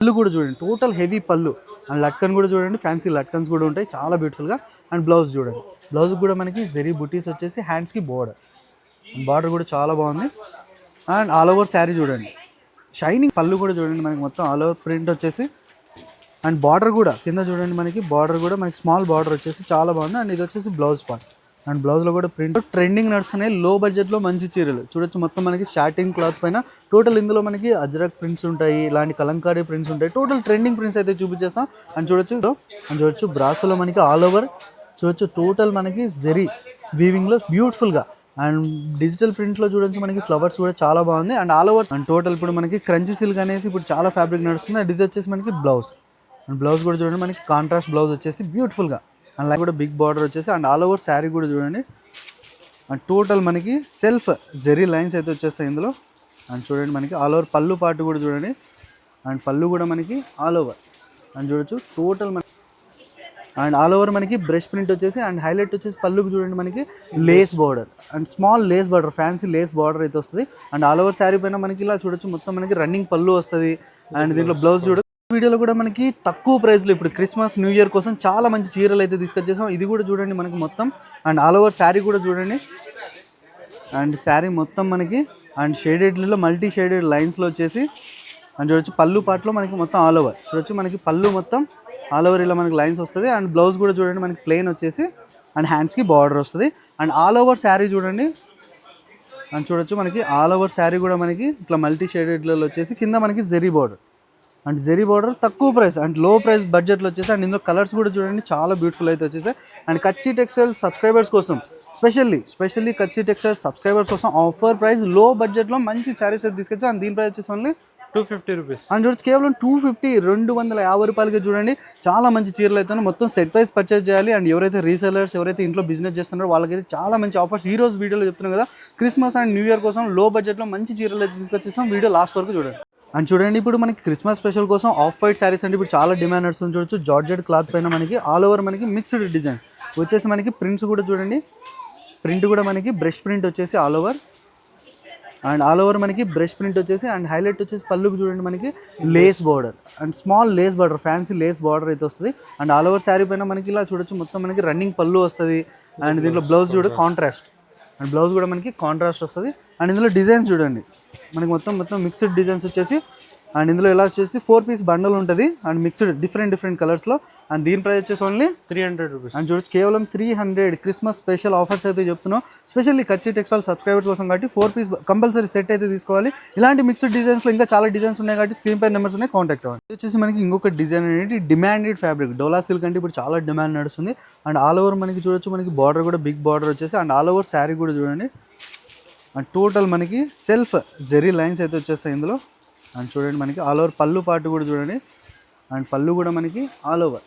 పళ్ళు కూడా చూడండి, టోటల్ హెవీ పళ్ళు. అండ్ లట్కన్ కూడా చూడండి, ఫ్యాన్సీ లట్కన్స్ కూడా ఉంటాయి చాలా బ్యూటిఫుల్గా. అండ్ బ్లౌజ్ చూడండి, బ్లౌజ్ కూడా మనకి జెరీ బుటీస్ వచ్చేసి హ్యాండ్స్కి బార్డర్ కూడా చాలా బాగుంది. అండ్ ఆల్ ఓవర్ శారీ చూడండి, షైనింగ్ పళ్ళు కూడా చూడండి మనకి మొత్తం ఆల్ ఓవర్ ప్రింట్ వచ్చేసి. అండ్ బార్డర్ కూడా కింద చూడండి మనకి బార్డర్ కూడా మనకి స్మాల్ బార్డర్ వచ్చేసి చాలా బాగుంది. అండ్ ఇది వచ్చేసి బ్లౌజ్ పార్ట్. అండ్ బ్లౌజ్లో కూడా ప్రింట్ ట్రెండింగ్ నడుస్తున్నాయి. లో బడ్జెట్లో మంచి చీరలు చూడొచ్చు. మొత్తం మనకి షాటింగ్ క్లాత్ పైన టోటల్ ఇందులో మనకి అజ్రక్ ప్రింట్స్ ఉంటాయి, ఇలాంటి కలంకారీ ప్రింట్స్ ఉంటాయి. టోటల్ ట్రెండింగ్ ప్రింట్స్ అయితే చూపించేస్తాం. అండ్ చూడొచ్చు బ్రాసోలో మనకి ఆల్ ఓవర్ చూడొచ్చు. టోటల్ మనకి జెరీ వీవింగ్లో బ్యూటిఫుల్గా. అండ్ డిజిటల్ ప్రింట్లో చూడొచ్చు మనకి ఫ్లవర్స్ కూడా చాలా బాగుంది. And all over and total ఇప్పుడు మనకి క్రంచీ సిల్క్ అనేసి ఇప్పుడు చాలా ఫ్యాబ్రిక్ నడుస్తుంది. అండ్ ఇది వచ్చేసి మనకి బ్లౌజ్. అండ్ బ్లౌజ్ కూడా చూడండి మనకి కాంట్రాస్ట్ బ్లౌజ్ వచ్చేసి బ్యూటిఫుల్గా. అండ్ లైక్ కూడా బిగ్ బార్డర్ వచ్చేసి. అండ్ ఆల్ ఓవర్ శారీ కూడా చూడండి. అండ్ టోటల్ మనకి సెల్ఫ్ జెరీ లైన్స్ అయితే వచ్చేస్తాయి ఇందులో. అండ్ చూడండి మనకి ఆల్ ఓవర్ పళ్ళు పార్ట్ కూడా చూడండి. అండ్ పళ్ళు కూడా మనకి ఆల్ ఓవర్. అండ్ చూడొచ్చు టోటల్ మనకి అండ్ ఆల్ ఓవర్ మనకి బ్రష్ ప్రింట్ వచ్చేసి. అండ్ హైలైట్ వచ్చేసి పళ్ళుకి చూడండి మనకి lace border. And small lace border, fancy lace border అయితే వస్తుంది. అండ్ ఆల్ ఓవర్ శారీ పైన మనకి ఇలా చూడొచ్చు మొత్తం మనకి రన్నింగ్ పళ్ళు వస్తుంది. అండ్ దీంట్లో బ్లౌజ్ చూడొచ్చు. వీడియోలో కూడా మనకి తక్కువ ప్రైస్లో ఇప్పుడు క్రిస్మస్ న్యూ ఇయర్ కోసం చాలా మంచి చీరలు అయితే తీసుకొచ్చేసాం. ఇది కూడా చూడండి మనకి మొత్తం. అండ్ ఆల్ ఓవర్ శారీ కూడా చూడండి. అండ్ శారీ మొత్తం మనకి అండ్ షేడెడ్లో మల్టీ షేడెడ్ లైన్స్లో వచ్చేసి. అండ్ చూడొచ్చు పళ్ళు పార్ట్లో మనకి మొత్తం ఆల్ ఓవర్ చూడొచ్చు మనకి పళ్ళు మొత్తం ఆల్ ఓవర్ ఇలా మనకి లైన్స్ వస్తుంది. అండ్ బ్లౌజ్ కూడా చూడండి మనకి ప్లెయిన్ వచ్చేసి. అండ్ హ్యాండ్స్కి బార్డర్ వస్తుంది. అండ్ ఆల్ ఓవర్ శారీ చూడండి. అండ్ చూడొచ్చు మనకి ఆల్ ఓవర్ శారీ కూడా మనకి ఇట్లా మల్టీ షేడెడ్లలో వచ్చేసి కింద మనకి zari border. And zari border తక్కువ ప్రైస్ అండ్ లో ప్రైస్ బడ్జెట్లో వచ్చేసి. అండ్ ఇందులో కలర్స్ కూడా చూడండి చాలా బ్యూటిఫుల్ అయితే వచ్చేసాయి. అండ్ కచ్చి టెక్స్టైల్ సబ్స్క్రైబర్స్ కోసం స్పెషల్లీ కచ్చి టెక్స్టైల్ సబ్స్క్రైబర్స్ కోసం ఆఫర్ ప్రైస్ లో బడ్జెట్లో మంచి శారీస్ అయితే తీసుకొచ్చి. అండ్ దీని ప్రైస్ వచ్చేసి ఓన్లీ 250 రూపీస్. అండ్ చూడొచ్చు కేవలం 250 250 రూపాయలకి చూడండి చాలా మంచి చీరలు అయితే మొత్తం సెట్ వైజ్ పర్చేస్ చేయాలి. అండ్ ఎవరైతే రీసెలర్స్ ఎవరైతే ఇంట్లో బిజినెస్ చేస్తున్నారో వాళ్ళకైతే చాలా మంచి ఆఫర్స్ ఈ రోజు వీడియోలో చెప్తున్నాం కదా. క్రిస్మస్ అండ్ న్యూ ఇయర్ కోసం లో బడ్జెట్లో మంచి చీరలు అయితే తీసుకొచ్చేసాం. వీడియో లాస్ట్ వరకు చూడండి. అండ్ చూడండి ఇప్పుడు మనకి క్రిస్మస్ స్పెషల్ కోసం ఆఫ్ వైట్ శారీస్ అంటే ఇప్పుడు చాలా డిమాండ్ నడుస్తుంది. చూడొచ్చు జార్జెట్ క్లాత్ పైన మనకి ఆల్ ఓవర్ మనకి మిక్స్డ్ డిజైన్స్ వచ్చేసి మనకి ప్రింట్స్ కూడా చూడండి. ప్రింట్ కూడా మనకి బ్రష్ ప్రింట్ వచ్చేసి all over. And all over మనకి బ్రష్ ప్రింట్ వచ్చేసి. అండ్ హైలైట్ వచ్చేసి పళ్ళుకి చూడండి మనకి lace border. And small lace border, fancy lace border అయితే వస్తుంది. అండ్ ఆల్ ఓవర్ శారీ పైన మనకి ఇలా చూడొచ్చు మొత్తం మనకి రన్నింగ్ పళ్ళు వస్తుంది. అండ్ దీంట్లో బ్లౌజ్ చూడ కాంట్రాస్ట్. అండ్ బ్లౌజ్ కూడా మనకి కాంట్రాస్ట్ వస్తుంది. అండ్ ఇందులో డిజైన్స్ చూడండి మనకి మొత్తం మిక్స్డ్ డిజైన్స్ వచ్చేసి. అండ్ ఇందులో ఇలా వచ్చేసి 4 పీస్ బండల్ ఉంటుంది. అండ్ మిక్స్డ్ డిఫరెంట్ కలర్స్లో. అండ్ దీని ప్రైస్ వచ్చేసి ఓన్లీ 300 రూపీస్. అండ్ చూడొచ్చు కేవలం 300. క్రిస్మస్ స్పెషల్ ఆఫర్స్ అయితే చెప్తున్నాం స్పెషల్లీ కచ్చి టెక్స్టైల్ సబ్స్క్రైబర్స్ కోసం కాబట్టి 4 పీస్ కంపల్సరీ సెట్ అయితే తీసుకోవాలి. ఇలాంటి మిక్స్డ్ డిజైన్స్లో ఇంకా చాలా డిజైన్స్ ఉన్నాయి కాబట్టి స్క్రీన్ పై నెంబర్స్ ఉన్నాయి, కాంటాక్ట్ అవ్వండి. ఇది వచ్చేసి మనకి ఇంకొక డిజైన్ అనేది డిమాండెడ్ ఫ్యాబ్రిక్ డోలా సిల్క్ అంటే ఇప్పుడు చాలా డిమాండ్ నడుస్తుంది. అండ్ ఆల్ ఓవర్ మనకి చూడొచ్చు మనకి బార్డర్ కూడా బిగ్ బార్డర్ వచ్చేసి. అండ్ ఆల్ ఓవర్ శారీ కూడా చూడండి. అండ్ టోటల్ మనకి సెల్ఫ్ జెరీ లైన్స్ అయితే వచ్చేస్తాయి ఇందులో. అండ్ చూడండి మనకి ఆల్ ఓవర్ పళ్ళు పార్ట్ కూడా చూడండి. అండ్ పళ్ళు కూడా మనకి ఆల్ ఓవర్.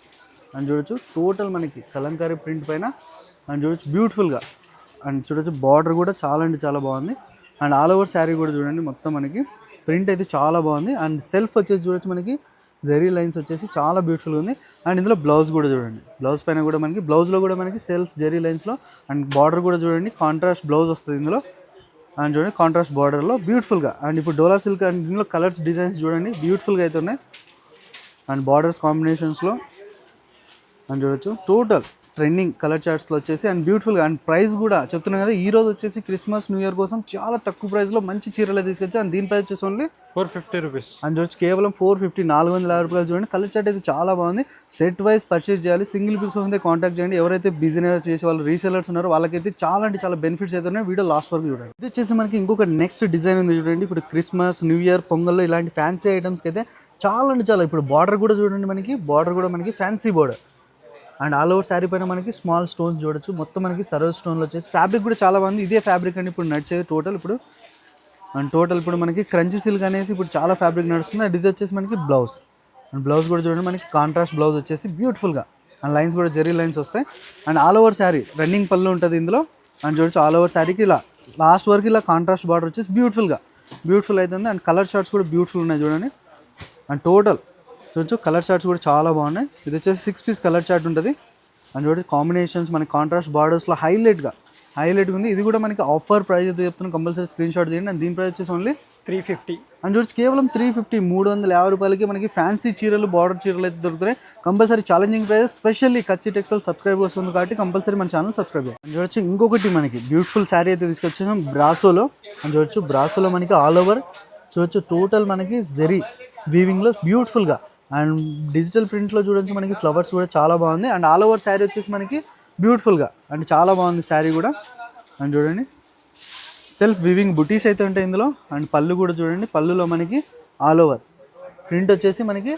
అండ్ చూడొచ్చు టోటల్ మనకి కలంకారీ ప్రింట్ పైన. అండ్ చూడొచ్చు బ్యూటిఫుల్గా. అండ్ చూడొచ్చు బార్డర్ కూడా చాలా బాగుంది. అండ్ ఆల్ ఓవర్ శారీ కూడా చూడండి మొత్తం మనకి ప్రింట్ అయితే చాలా బాగుంది. అండ్ సెల్ఫ్ వచ్చేసి చూడొచ్చు మనకి జెరీ లైన్స్ వచ్చేసి చాలా బ్యూటిఫుల్గా ఉంది. అండ్ ఇందులో బ్లౌజ్ కూడా చూడండి. బ్లౌజ్ పైన కూడా మనకి బ్లౌజ్లో కూడా మనకి సెల్ఫ్ జెరీ లైన్స్లో. అండ్ బార్డర్ కూడా చూడండి కాంట్రాస్ట్ బ్లౌజ్ వస్తుంది ఇందులో. అండ్ చూడండి కాంట్రాస్ట్ బార్డర్లో బ్యూటిఫుల్గా. అండ్ ఇప్పుడు డోలా సిల్క్ అండ్ దీనిలో కలర్స్ డిజైన్స్ చూడండి బ్యూటిఫుల్గా అయితే ఉన్నాయి. అండ్ బార్డర్స్ కాంబినేషన్స్లో. అండ్ చూడొచ్చు టోటల్ ట్రెండింగ్ కలర్ చార్ట్స్లో వచ్చేసి. అండ్ బ్యూటిఫుల్గా. అండ్ ప్రైస్ కూడా చెప్తున్నాం కదా ఈ రోజు వచ్చేసి క్రిస్మస్ న్యూ ఇయర్ కోసం చాలా తక్కువ ప్రైస్లో మంచి చీరలు తీసుకొచ్చి. అండ్ దీని ప్రైస్ వచ్చేసి ఓన్లీ 450 రూపీస్. అండ్ చూడొచ్చు కేవలం 450 450 రూపాయలు చూడండి. కలర్ చార్ట్ అయితే చాలా బాగుంది. సెట్ వైజ్ పర్చేస్ చేయాలి. సింగిల్ పీస్ అయితే కాంటాక్ట్ చేయండి. ఎవరైతే బిజినెస్ చేసే వాళ్ళు రీసెలర్స్ ఉన్నారో వాళ్ళకైతే చాలా బెనిఫిట్స్ అయితే ఉన్నాయి. వీడియో లాస్ట్ వరకు చూడండి. ఇది వచ్చేసి మనకి ఇంకొక నెక్స్ట్ డిజైన్ ఉంది చూడండి. ఇప్పుడు క్రిస్మస్ న్యూ ఇయర్ పొంగల్లో ఇలాంటి ఫ్యాన్సీ ఐటమ్స్కి అయితే చాలా ఇప్పుడు బార్డర్ కూడా చూడండి మనకి బార్డర్ కూడా మనకి fancy border. And all over sari పైన మనకి స్మాల్ స్టోన్స్ చూడొచ్చు మొత్తం మనకి సరోజ్ స్టోన్లో వచ్చేసి. ఫ్యాబ్రిక్ కూడా చాలా బాగుంది. ఇదే ఫ్యాబ్రిక్ అండి ఇప్పుడు నడిచేది టోటల్ ఇప్పుడు. అండ్ టోటల్ ఇప్పుడు మనకి క్రంచీ సిల్క్ అనేసి ఇప్పుడు చాలా ఫ్యాబ్రిక్ నడుస్తుంది. అండ్ ఇది వచ్చేసి మనకి బ్లౌజ్. అండ్ బ్లౌజ్ కూడా చూడండి మనకి కాంట్రాస్ట్ బ్లౌజ్ వచ్చేసి బ్యూటిఫుల్గా. అండ్ లైన్స్ కూడా జెరీ లైన్స్ వస్తాయి. And all over sari running పళ్ళు ఉంటుంది ఇందులో. అండ్ చూడొచ్చు ఆల్ ఓవర్ శారీకి ఇలా లాస్ట్ వరకు ఇలా కాంట్రాస్ట్ బార్డర్ వచ్చేసి బ్యూటిఫుల్ అవుతుంది. అండ్ కలర్ షార్ట్స్ కూడా బ్యూటిఫుల్ ఉన్నాయి చూడండి. అండ్ టోటల్ చూడొచ్చు కలర్ చార్ట్స్ కూడా చాలా బాగున్నాయి. ఇది వచ్చేసి 6 పీస్ కలర్ చార్ట్ ఉంటుంది. అండ్ చూడండి కాంబినేషన్స్ మనకి కాంట్రాస్ట్ బార్డర్స్లో హైలైట్గా ఉంది. ఇది కూడా మనకి ఆఫర్ ప్రైస్ అయితే చెప్తున్నాం, కంపల్సరీ స్క్రీన్ షాట్ తీయండి. అండ్ దీని ప్రైస్ వచ్చేసి ఓన్లీ 350. అండ్ చూడొచ్చు కేవలం 350 350 మనకి ఫ్యాన్సీ చీరలు బార్డర్ చీరలు అయితే దొరుకుతాయి. కంపల్సరీ ఛాలెంజింగ్ ప్రైస్, స్పెషల్లీ కచ్చి టెక్స్టైల్ సబ్స్క్రైబర్స్ ఉంది కాబట్టి కంపల్సరీ మన ఛానల్ సబ్స్క్రైబ్ చేయండి. అండ్ చూడొచ్చు ఇంకొకటి మనకి బ్యూటిఫుల్ శారీ అయితే తీసుకొచ్చాం బ్రాసోలో. అండ్ చూడొచ్చు బ్రాసోలో మనకి ఆల్ ఓవర్ చూడొచ్చు టోటల్ మనకి జెరీ వీవింగ్లో బ్యూటిఫుల్గా అండ్ డిజిటల్ ప్రింట్లో చూడొచ్చు మనకి ఫ్లవర్స్ కూడా చాలా బాగుంది. అండ్ ఆల్ ఓవర్ శారీ వచ్చేసి మనకి బ్యూటిఫుల్గా అండ్ చాలా బాగుంది శారీ కూడా. అండ్ చూడండి సెల్ఫ్ వివింగ్ బుటీస్ అయితే ఉంటాయి ఇందులో. అండ్ పళ్ళు కూడా చూడండి, పళ్ళులో మనకి ఆల్ ఓవర్ ప్రింట్ వచ్చేసి మనకి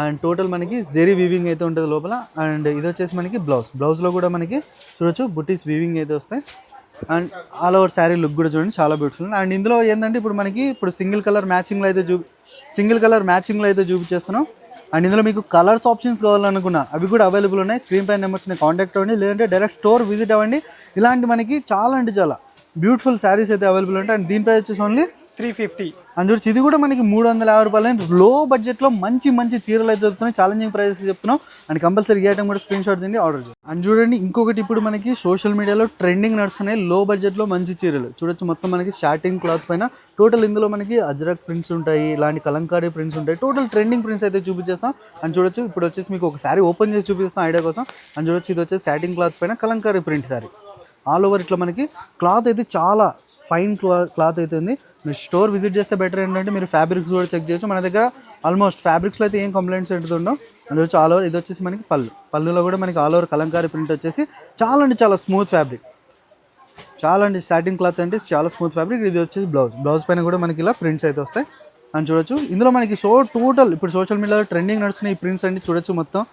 అండ్ టోటల్ మనకి జెరీ వీవింగ్ అయితే ఉంటుంది లోపల. అండ్ ఇది వచ్చేసి మనకి బ్లౌజ్లో కూడా మనకి చూడొచ్చు బుటీస్ వీవింగ్ అయితే వస్తాయి. And all over sari look కూడా చూడండి చాలా బ్యూటిఫుల్. అండ్ ఇందులో ఏంటంటే ఇప్పుడు మనకి సింగిల్ కలర్ మ్యాచింగ్లో అయితే చూపించేస్తున్నాం. అండ్ ఇందులో మీకు కలర్స్ ఆప్షన్స్ కావాలనుకున్నా అవి కూడా అవైలబుల్ ఉన్నాయి. స్క్రీన్ పైన నెంబర్స్ని కాంటాక్ట్ అవ్వండి, లేదంటే డైరెక్ట్ స్టోర్ విజిట్ అవ్వండి. ఇలాంటి మనకి చాలా అంటే చాలా బ్యూటిఫుల్ శారీస్ అయితే అవైలబుల్ ఉంటాయి. అండ్ దీని ప్రైస్ వచ్చేసి ఓన్లీ 350. అండ్ చూడొచ్చు ఇది కూడా మనకి 350 రూపాయలు. లో బడ్జెట్లో మంచి చీరలు అయితే దొరుకుతున్నాయి. ఛాలెంజింగ్ ప్రైసెస్ చెప్తున్నాం. అండ్ కంపల్సరీ ఈ ఐటమ్ కూడా స్క్రీన్ షాట్ తిండి ఆర్డర్ చేయండి. అండ్ చూడండి ఇంకొకటి ఇప్పుడు మనకి సోషల్ మీడియాలో ట్రెండింగ్ నడుస్తున్నాయి లో బడ్జెట్లో మంచి చీరలు. చూడొచ్చు మొత్తం మనకి షాటింగ్ క్లాత్ పైన టోటల్ ఇందులో మనకి అజ్రక్ ప్రింట్స్ ఉంటాయి, ఇలాంటి కలంకారీ ప్రింట్స్ ఉంటాయి. టోటల్ ట్రెండింగ్ ప్రింట్స్ అయితే చూపించేస్తాం. అండ్ చూడొచ్చు ఇప్పుడు వచ్చేసి మీకు ఒక శారీ ఓపెన్ చేసి చూపిస్తాం ఐడియా కోసం. అండ్ చూడొచ్చు ఇది వచ్చేసి సాటిన్ క్లాత్ పైన Kalamkari print sari. All over ఇట్లా మనకి క్లాత్ అయితే చాలా ఫైన్ క్లాత్ అయితే ఉంది. మీరు స్టోర్ విజిట్ చేస్తే బెటర్. ఏంటంటే మీరు ఫ్యాబ్రిక్స్ కూడా చెక్ చేయొచ్చు. మన దగ్గర ఆల్మోస్ట్ ఫ్యాబ్రిక్స్లో అయితే ఏం కంప్లైంట్స్ ఉంటుండో. అది వచ్చి ఆల్ ఓవర్ ఇది వచ్చేసి మనకి పళ్ళులో కూడా మనకి ఆల్ ఓవర్ కలంకారీ ప్రింట్ వచ్చేసి చాలా అంటే చాలా స్మూత్ ఫ్యాబ్రిక్, చాలా అంటే సాటిన్ క్లాత్ అంటే చాలా స్మూత్ ఫ్యాబ్రిక్. ఇది వచ్చేసి బ్లౌజ్ పైన కూడా మనకి ఇలా ప్రింట్స్ అయితే వస్తాయి. అని చూడొచ్చు ఇందులో మనకి టోటల్ ఇప్పుడు సోషల్ మీడియాలో ట్రెండింగ్ నడుస్తున్నాయి ఈ ప్రింట్స్ అన్ని చూడొచ్చు మొత్తం.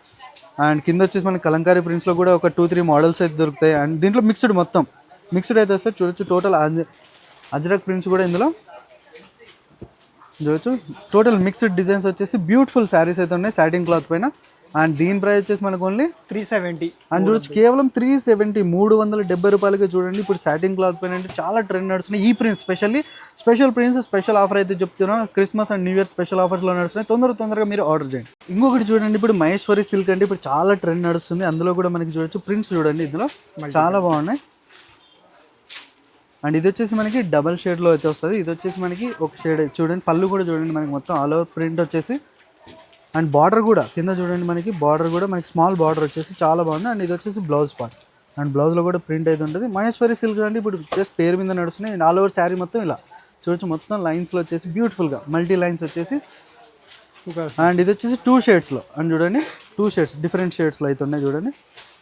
అండ్ కింద వచ్చేసి మనకి కలంకారీ ప్రింట్స్లో కూడా ఒక 2-3 మోడల్స్ అయితే దొరుకుతాయి. అండ్ దీంట్లో మిక్స్డ్ అయితే వస్తాయి. చూడొచ్చు టోటల్ అజ్రక్ ప్రింట్స్ కూడా ఇందులో చూడొచ్చు. టోటల్ మిక్స్డ్ డిజైన్స్ వచ్చేసి బ్యూటిఫుల్ శారీస్ అయితే ఉన్నాయి సాటిన్ క్లాత్ పైన. అండ్ దీని ప్రైస్ వచ్చేసి మనకు ఓన్లీ 370. అండ్ చూడొచ్చు కేవలం 370 370 రూపాయలకి. చూడండి ఇప్పుడు సాటిన్ క్లాత్ పైన అంటే చాలా ట్రెండ్ నడుస్తున్నాయి ఈ prints. Special prints special offer అయితే చెప్తున్నాం. Christmas and new year special ఆఫర్స్లో నడుస్తున్నాయి. తొందరగా మీరు ఆర్డర్ చేయండి. ఇంకొకటి చూడండి ఇప్పుడు మహేశ్వరి సిల్క్ అంటే ఇప్పుడు చాలా ట్రెండ్ నడుస్తుంది. అందులో కూడా మనకి చూడొచ్చు ప్రింట్స్ చూడండి ఇందులో చాలా బాగున్నాయి. అండ్ ఇది వచ్చేసి మనకి డబల్ షేడ్లో అయితే వస్తుంది. ఇది వచ్చేసి మనకి ఒక షేడ్ చూడండి. పళ్ళు కూడా చూడండి మనకి మొత్తం ఆల్ ఓవర్ ప్రింట్ వచ్చేసి. అండ్ బార్డర్ కూడా కింద చూడండి మనకి బార్డర్ కూడా మనకి స్మాల్ బార్డర్ వచ్చేసి చాలా బాగుంది. అండ్ ఇది వచ్చేసి బ్లౌజ్ పార్ట్. అండ్ బ్లౌజ్లో కూడా ప్రింట్ అయితే ఉంటుంది. మహేశ్వరి సిల్క్ అంటే ఇప్పుడు జస్ట్ పేరు మీద నడుస్తున్నాయి. ఆల్ ఓవర్ శారీ మొత్తం ఇలా చూడొచ్చు మొత్తం లైన్స్లో వచ్చేసి బ్యూటిఫుల్గా మల్టీ లైన్స్ వచ్చేసి. అండ్ ఇది వచ్చేసి 2 షేడ్స్లో. అండ్ చూడండి 2 షేడ్స్ డిఫరెంట్ షేడ్స్లో అయితే ఉన్నాయి చూడండి.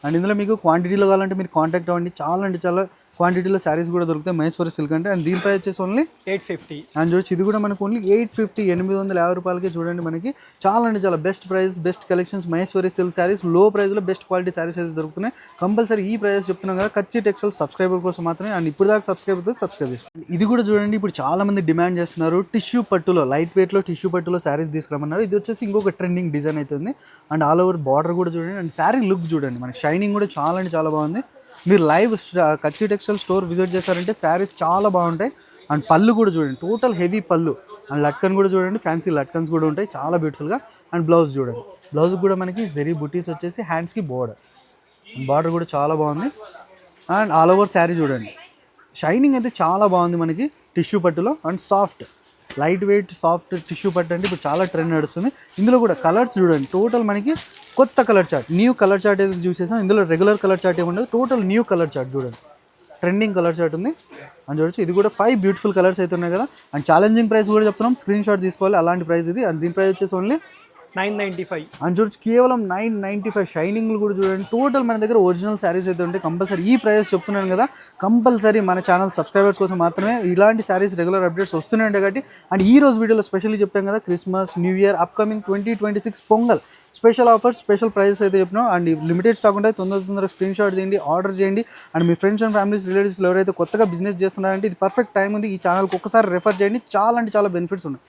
అండ్ ఇందులో మీకు క్వాంటిటీలో కావాలంటే మీరు కాంటాక్ట్ అవ్వండి. చాలా అంటే చాలా క్వాంటిటీలో శారీస్ కూడా దొరుకుతాయి మహేశ్వరి సిల్క్ అంటే. అండ్ దీని ప్రైస్ వచ్చేసి ఓన్లీ 850. అండ్ చూడొచ్చు ఇది కూడా మనకు ఓన్లీ 850 రూపాయలకి. చూడండి మనకి చాలా అంటే చాలా best price best collections Maheshwari silk saris లో ప్రైస్లో బెస్ట్ క్వాలిటీ శారీస్ అయితే దొరుకుతున్నాయి. కంపల్సరీ ఈ ప్రైస్ చెప్తున్నాం కదా కచ్చి టెక్స్టైల్ సబ్స్క్రైబర్ కోసం మాత్రమే. అండ్ ఇప్పుడు దాకా సబ్స్క్రైబ్ చేసుకోండి. ఇది కూడా చూడండి ఇప్పుడు చాలా మంది డిమాండ్ చేస్తున్నారు టిష్యూ పట్టులో లైట్ వెయిట్లో టిష్యూ పట్టులో శారీస్ తీసుకురమ్మన్నారు. ఇది వచ్చేసి ఇంకొక ట్రెండింగ్ డిజైన్ అవుతుంది. అండ్ ఆల్ ఓవర్ బార్డర్ కూడా చూడండి. అండ్ శారీ లుక్ చూడండి మనకి షైనింగ్ కూడా చాలా అంటే చాలా బాగుంది. మీరు లైవ్ కచ్చి టెక్స్టైల్ స్టోర్ విజిట్ చేశారంటే శారీస్ చాలా బాగుంటాయి. అండ్ పళ్ళు కూడా చూడండి టోటల్ హెవీ పళ్ళు. అండ్ లట్కన్ కూడా చూడండి ఫ్యాన్సీ లట్కన్స్ కూడా ఉంటాయి చాలా బ్యూటిఫుల్గా. అండ్ బ్లౌజ్ చూడండి, బ్లౌజ్ కూడా మనకి జెరీ బుటీస్ వచ్చేసి హ్యాండ్స్కి బార్డర్ కూడా చాలా బాగుంది. అండ్ ఆల్ ఓవర్ శారీ చూడండి షైనింగ్ అయితే చాలా బాగుంది మనకి టిష్యూ పట్టులో. And soft light weight soft tissue పట్టు అంటే ఇప్పుడు చాలా ట్రెండ్ నడుస్తుంది. ఇందులో కూడా కలర్స్ చూడండి టోటల్ మనకి కొత్త colour chart new colour chart అయితే చూసేసాం. ఇందులో రెగ్యులర్ కలర్ చార్ట్ ఏమి ఉండదు, టోటల్ న్యూ కలర్ చార్ట్ చూడండి ట్రెండింగ్ కలర్ చార్ట్ ఉంది. అని చూడొచ్చు ఇది కూడా 5 బ్యూటిఫుల్ కలర్స్ అయితే ఉన్నాయి కదా. అండ్ ఛాలెంజింగ్ ప్రైస్ కూడా చెప్తున్నాం, స్క్రీన్ షాట్ తీసుకోవాలి అలాంటి ప్రైస్ ఇది. అండ్ దీని ప్రైస్ వచ్చేసి ఓన్లీ 995. అని చూడొచ్చు కేవలం 995. షైనింగ్లు కూడా చూడండి టోటల్ మన దగ్గర ఒరిజినల్ శారీస్ అయితే ఉంటాయి. కంపల్సరీ ఈ ప్రైస్ చెప్తున్నాను కదా, కంపల్సరీ మన ఛానల్ సబ్స్క్రైబర్స్ కోసం మాత్రమే ఇలాంటి శారీస్ రెగ్యులర్ అప్డేట్స్ వస్తూనే ఉంటాయి కాబట్టి. అండ్ ఈ రోజు వీడియోలో స్పెషల్లీ చెప్పాం కదా Christmas New Year upcoming 2026 Pongal special offers special prizes అయితే చెప్పినాం. అండ్ లిమిటెడ్ స్టాక్ ఉంటాయి, తొందరగా స్క్రీన్ షాట్ తీయండి ఆర్డర్ చేయండి. అండ్ మీ ఫ్రెండ్స్ అండ్ ఫ్యామిలీస్ రిలేటివ్స్ ఎవరైతే కొత్తగా బిజినెస్ చేస్తున్నారంటే ఇది పర్ఫెక్ట్ టైం ఉంది. ఈ ఛానల్కి ఒక్కసారి రెఫర్ చేయండి, చాలా అంటే చాలా బెనిఫిట్స్ ఉన్నాయి.